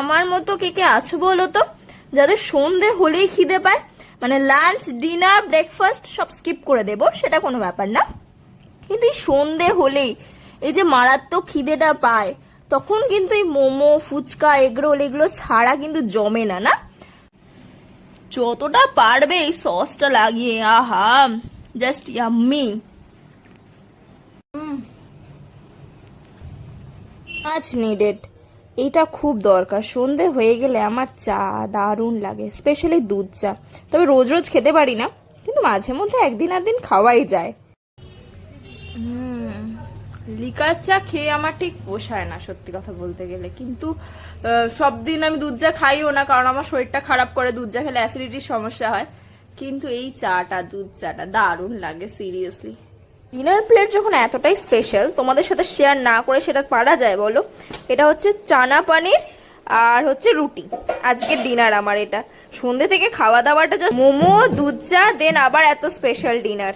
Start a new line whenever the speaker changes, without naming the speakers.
আমার মতো কে কে আছো বলো তো, যাদের সন্ধে হলেই খিদে পায়, মানে লাঞ্চ ডিনার ব্রেকফাস্ট সব স্কিপ করে দেবো, সেটা কোনো ব্যাপার না, কিন্তু এই সন্ধে হলেই এই যে মারাত্মক খিদেটা পায়, তখন কিন্তু এই মোমো ফুচকা এগরোল এগুলো ছাড়া কিন্তু জমে না, না? যতটা পারবে এই সসটা লাগিয়ে, আহা, জাস্ট ইয়াম্মি। মাছ নিডেড, এটা খুব দরকার। সন্ধে হয়ে গেলে আমার চা দারুণ লাগে, স্পেশালি দুধ চা। তবে রোজ রোজ খেতে পারি না, কিন্তু মাঝে মধ্যে একদিন আধদিন খাওয়াই যায়। লিকার চা খেয়ে আমার ঠিক পোষায় না সত্যি কথা বলতে গেলে, কিন্তু সব দিন আমি দুধ চা খাইও না, কারণ আমার শরীরটা খারাপ করে, দুধ চা খেলে অ্যাসিডিটির সমস্যা হয়। কিন্তু এই চাটা, দুধ চাটা দারুণ লাগে সিরিয়াসলি। ডিনার প্লেট যখন এতটাই স্পেশাল, তোমাদের সাথে শেয়ার না করে সেটা পারা যায় বলো? এটা হচ্ছে চানা পানির আর হচ্ছে রুটি, আজকে ডিনার আমার এটা। সন্ধ্যে থেকে খাওয়া দাওয়াটা মোমো দুধ চা, দেন আবার এত স্পেশাল ডিনার।